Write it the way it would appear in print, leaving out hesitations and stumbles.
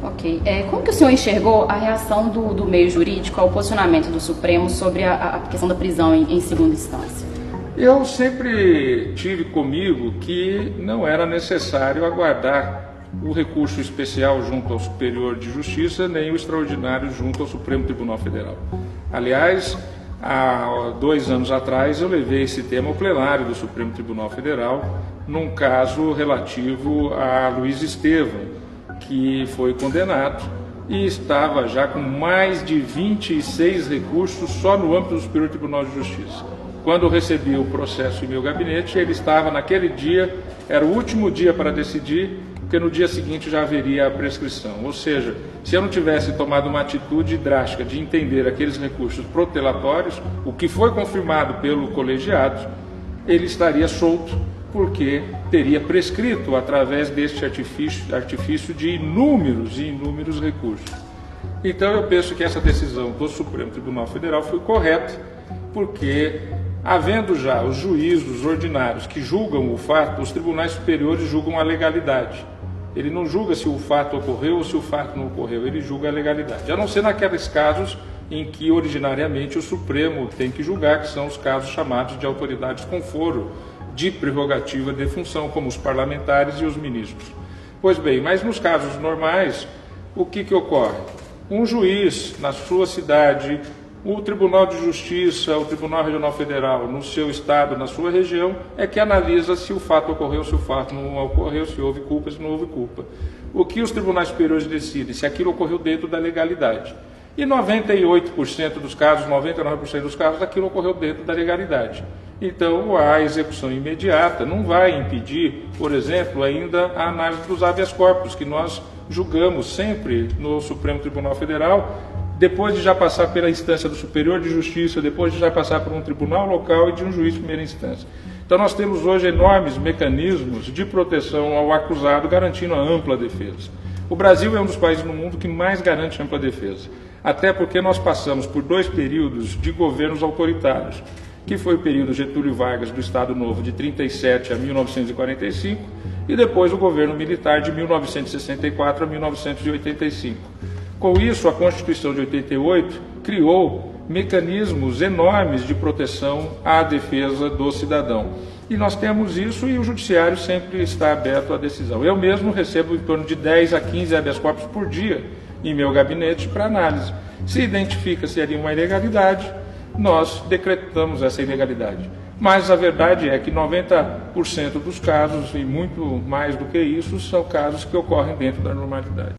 Ok. Como que o senhor enxergou a reação do meio jurídico ao posicionamento do Supremo sobre a questão da prisão em segunda instância? Eu sempre tive comigo que não era necessário aguardar o recurso especial junto ao Superior de Justiça, nem o extraordinário junto ao Supremo Tribunal Federal. Aliás, há 2 anos atrás eu levei esse tema ao plenário do Supremo Tribunal Federal, num caso relativo a Luiz Estevam, que foi condenado e estava já com mais de 26 recursos só no âmbito do Superior Tribunal de Justiça. Quando eu recebi o processo em meu gabinete, ele estava naquele dia, era o último dia para decidir, porque no dia seguinte já haveria a prescrição. Ou seja, se eu não tivesse tomado uma atitude drástica de entender aqueles recursos protelatórios, o que foi confirmado pelo colegiado, ele estaria solto, porque teria prescrito através deste artifício de inúmeros e inúmeros recursos. Então eu penso que essa decisão do Supremo Tribunal Federal foi correta, porque havendo já os juízos ordinários que julgam o fato, os tribunais superiores julgam a legalidade. Ele não julga se o fato ocorreu ou se o fato não ocorreu, ele julga a legalidade. A não ser naqueles casos em que originariamente o Supremo tem que julgar, que são os casos chamados de autoridades com foro de prerrogativa de função, como os parlamentares e os ministros. Pois bem, mas nos casos normais, o que ocorre? Um juiz na sua cidade, o Tribunal de Justiça, o Tribunal Regional Federal, no seu estado, na sua região, é que analisa se o fato ocorreu, se o fato não ocorreu, se houve culpa, se não houve culpa. O que os tribunais superiores decidem? Se aquilo ocorreu dentro da legalidade. E 98% dos casos, 99% dos casos, aquilo ocorreu dentro da legalidade. Então, a execução imediata não vai impedir, por exemplo, ainda a análise dos habeas corpus, que nós julgamos sempre no Supremo Tribunal Federal, depois de já passar pela instância do Superior de Justiça, depois de já passar por um tribunal local e de um juiz de primeira instância. Então, nós temos hoje enormes mecanismos de proteção ao acusado, garantindo a ampla defesa. O Brasil é um dos países no mundo que mais garante ampla defesa, até porque nós passamos por 2 períodos de governos autoritários, que foi o período Getúlio Vargas do Estado Novo de 1937 a 1945 e depois o governo militar de 1964 a 1985. Com isso, a Constituição de 88 criou mecanismos enormes de proteção à defesa do cidadão. E nós temos isso e o judiciário sempre está aberto à decisão. Eu mesmo recebo em torno de 10 a 15 habeas corpus por dia em meu gabinete para análise. Se identifica-se ali uma ilegalidade, nós decretamos essa ilegalidade. Mas a verdade é que 90% dos casos, e muito mais do que isso, são casos que ocorrem dentro da normalidade.